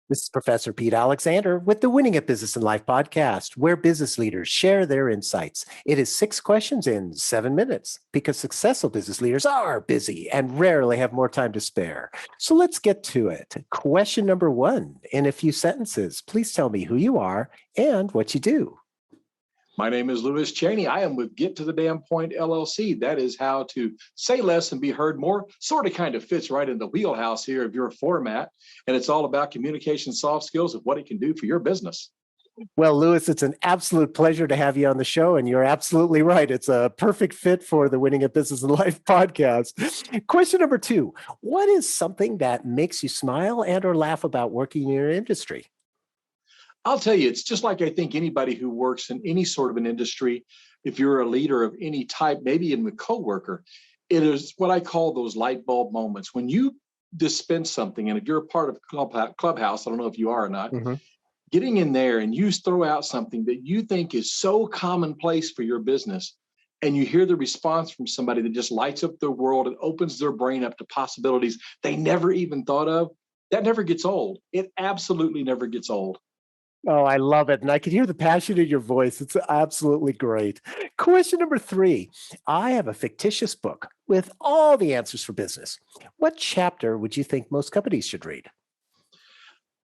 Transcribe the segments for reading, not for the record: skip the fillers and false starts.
This is Professor Pete Alexander with the Winning at Business and Life podcast, where business leaders share their insights. It is 6 questions in 7 minutes because successful business leaders are busy and rarely have more time to spare. So let's get to it. Question number 1, in a few sentences, please tell me who you are and what you do. My name is Chaney. I am with Get to the Damn Point LLC. That is how to say less and be heard more. Sort of kind of fits right in the wheelhouse here of your format. And it's all about communication soft skills and what it can do for your business. Well, Lewis, it's an absolute pleasure to have you on the show. And you're absolutely right. It's a perfect fit for the Winning at Business and Life podcast. Question number 2, what is something that makes you smile and or laugh about working in your industry? I'll tell you, it's just like I think anybody who works in any sort of an industry, if you're a leader of any type, maybe even a coworker, it is what I call those light bulb moments. When you dispense something, and if you're a part of Clubhouse, I don't know if you are or not, getting in there and you throw out something that you think is so commonplace for your business, and you hear the response from somebody that just lights up their world and opens their brain up to possibilities they never even thought of, that never gets old. It absolutely never gets old. Oh, I love it. And I can hear the passion in your voice. It's absolutely great. Question number 3. I have a fictitious book with all the answers for business. What chapter would you think most companies should read?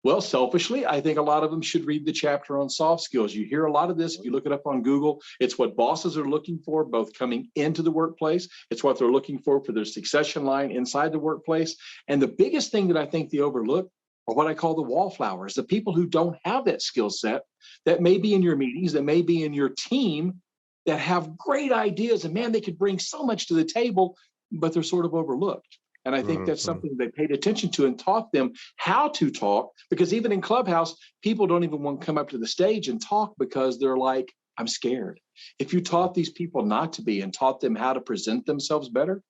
Well, selfishly, I think a lot of them should read the chapter on soft skills. You hear a lot of this. If you look it up on Google, it's what bosses are looking for, both coming into the workplace. It's what they're looking for their succession line inside the workplace. And the biggest thing that I think they overlook or what I call the wallflowers, the people who don't have that skill set that may be in your meetings, that may be in your team, that have great ideas. And man, they could bring so much to the table, but they're sort of overlooked. And I think that's something they paid attention to and taught them how to talk, because even in Clubhouse, people don't even want to come up to the stage and talk because they're like, I'm scared. If you taught these people not to be and taught them how to present themselves better,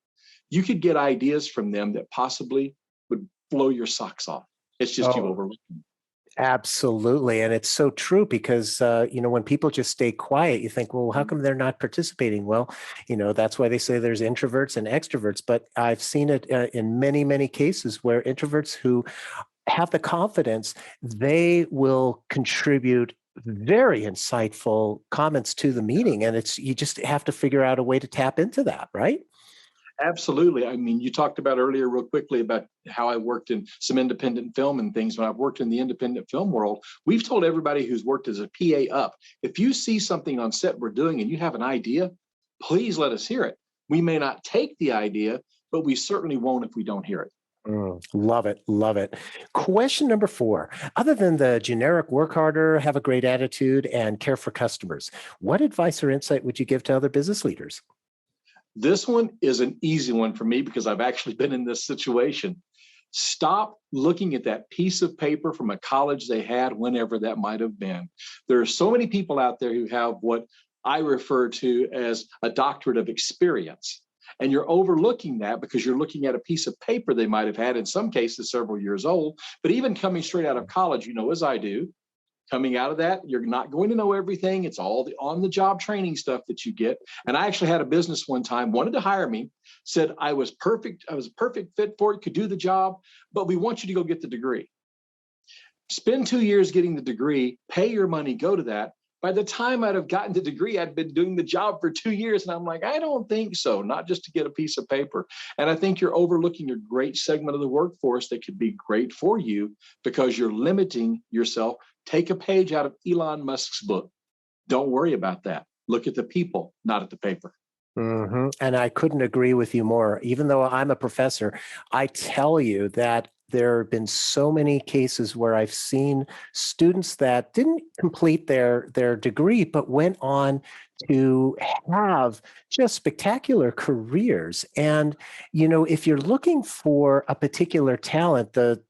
you could get ideas from them that possibly would blow your socks off. It's just you overlooking. Absolutely. And it's so true because, when people just stay quiet, you think, well, how come they're not participating? Well, that's why they say there's introverts and extroverts. But I've seen it in many, many cases where introverts who have the confidence, they will contribute very insightful comments to the meeting. And you just have to figure out a way to tap into that, right? Absolutely. I mean, you talked about earlier real quickly about how I worked in some independent film and things. When I've worked in the independent film world, we've told everybody who's worked as a PA up, if you see something on set we're doing and you have an idea, please let us hear it. We may not take the idea, but we certainly won't if we don't hear it. Love it. Love it. Question number 4. Other than the generic work harder, have a great attitude, and care for customers, what advice or insight would you give to other business leaders? This one is an easy one for me because I've actually been in this situation. Stop looking at that piece of paper from a college they had, whenever that might have been. There are so many people out there who have what I refer to as a doctorate of experience. And you're overlooking that because you're looking at a piece of paper they might have had, in some cases several years old. But even coming straight out of college, as I do, coming out of that, you're not going to know everything. It's all the on-the-job training stuff that you get. And I actually had a business one time, wanted to hire me, said I was perfect. I was a perfect fit for it, could do the job, but we want you to go get the degree. Spend 2 years getting the degree, pay your money, go to that. By the time I'd have gotten the degree, I'd been doing the job for 2 years. And I'm like, I don't think so, not just to get a piece of paper. And I think you're overlooking a great segment of the workforce that could be great for you because you're limiting yourself. Take a page out of Elon Musk's book. Don't worry about that. Look at the people, not at the paper. And I couldn't agree with you more. Even though I'm a professor, I tell you that there have been so many cases where I've seen students that didn't complete their degree, but went on to have just spectacular careers. And, if you're looking for a particular talent, the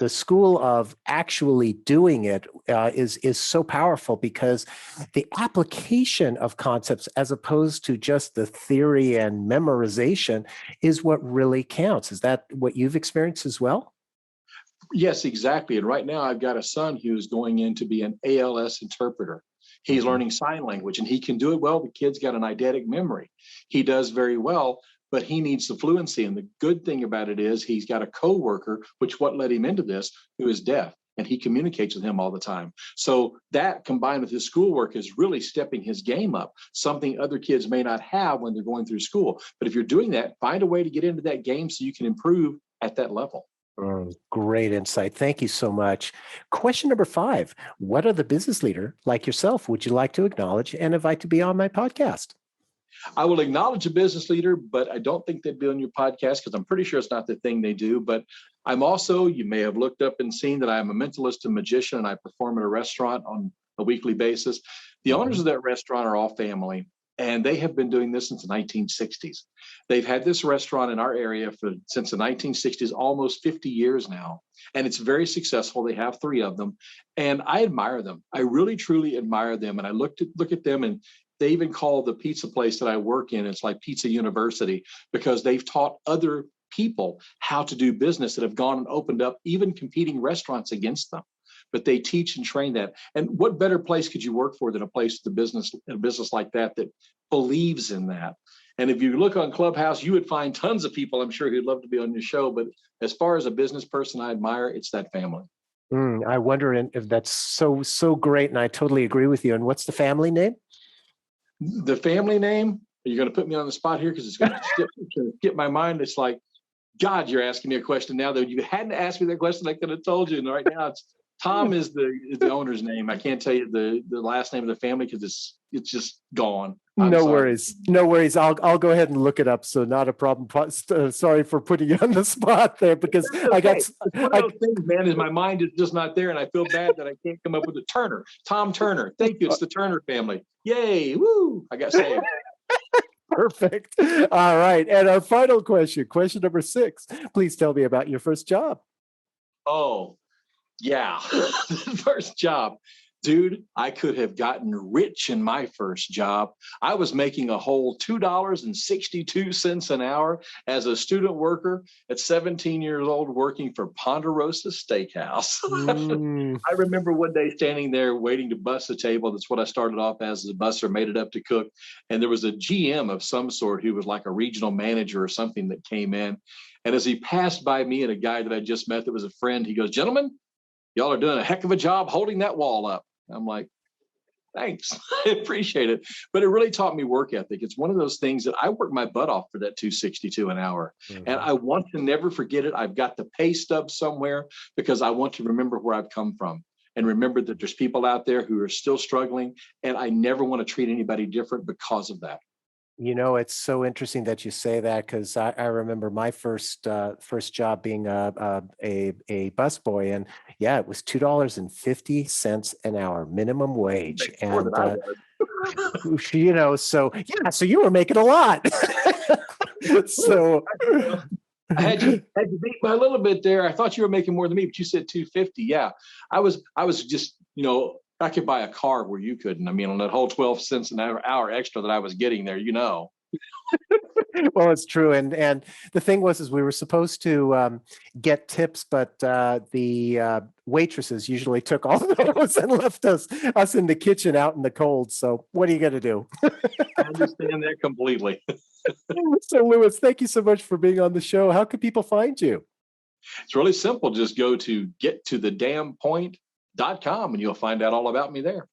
school of actually doing it is so powerful because the application of concepts as opposed to just the theory and memorization is what really counts. Is that what you've experienced as well? Yes, exactly. And right now I've got a son who's going in to be an ALS interpreter. He's learning sign language and he can do it well. The kid's got an eidetic memory. He does very well, but he needs the fluency. And the good thing about it is he's got a coworker, which what led him into this, who is deaf. and he communicates with him all the time. So that combined with his schoolwork is really stepping his game up, something other kids may not have when they're going through school. But if you're doing that, find a way to get into that game so you can improve at that level. Great insight. Thank you so much. Question number 5. What other business leader like yourself would you like to acknowledge and invite to be on my podcast? I will acknowledge a business leader, but I don't think they'd be on your podcast because I'm pretty sure it's not the thing they do. But I'm also, you may have looked up and seen that I'm a mentalist and magician, and I perform at a restaurant on a weekly basis. The owners of that restaurant are all family, and they have been doing this since the 1960s. They've had this restaurant in our area since the 1960s, almost 50 years now, and it's very successful. They have 3 of them, and I admire them. I really, truly admire them. And I look at them, and they even call the pizza place that I work in, it's like Pizza University, because they've taught other people how to do business that have gone and opened up even competing restaurants against them. But they teach and train that. And what better place could you work for than a business like that believes in that? And if you look on Clubhouse, you would find tons of people, I'm sure, who'd love to be on your show. But as far as a business person I admire, it's that family. I wonder if that's so great. And I totally agree with you. And what's the family name? The family name, you're going to put me on the spot here because it's going to skip my mind. It's like, God, you're asking me a question now that you hadn't asked me that question, I could have told you. And right now, it's Tom is the owner's name. I can't tell you the last name of the family because it's just gone. No worries. I'll go ahead and look it up. So not a problem. Sorry for putting you on the spot there because I got one of those things, man. Is my mind is just not there, and I feel bad that I can't come up with a Turner. Tom Turner. Thank you. It's the Turner family. Yay! Woo! I got saved. Perfect. All right. And our final question number 6. Please tell me about your first job. Oh, yeah. First job. Dude, I could have gotten rich in my first job. I was making a whole $2.62 an hour as a student worker at 17 years old working for Ponderosa Steakhouse. I remember one day standing there waiting to bus a table. That's what I started off as a busser, made it up to cook. And there was a GM of some sort who was like a regional manager or something that came in. And as he passed by me and a guy that I just met that was a friend, he goes, "Gentlemen, y'all are doing a heck of a job holding that wall up." I'm like, thanks. I appreciate it. But it really taught me work ethic. It's one of those things that I worked my butt off for that $2.62 an hour. And I want to never forget it. I've got the pay stub somewhere because I want to remember where I've come from and remember that there's people out there who are still struggling. And I never want to treat anybody different because of that. You know, it's so interesting that you say that because I remember my first job being a busboy, and yeah, it was $2.50 an hour, minimum wage, and you know, so yeah, so you were making a lot. So I had you beat by a little bit there. I thought you were making more than me, but you said 250. Yeah, I was just, I could buy a car where you couldn't. I mean, on that whole 12 cents an hour extra that I was getting there, Well, it's true. And the thing was we were supposed to get tips, but the waitresses usually took all of those and left us in the kitchen out in the cold. So what are you going to do? I understand that completely. So, Louis, thank you so much for being on the show. How can people find you? It's really simple. Just go to gettothedamnpoint.com and you'll find out all about me there.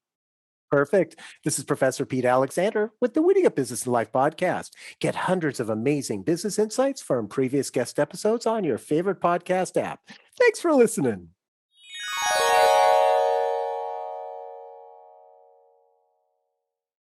Perfect. This is Professor Pete Alexander with the Winning at Business and Life podcast. Get hundreds of amazing business insights from previous guest episodes on your favorite podcast app. Thanks for listening.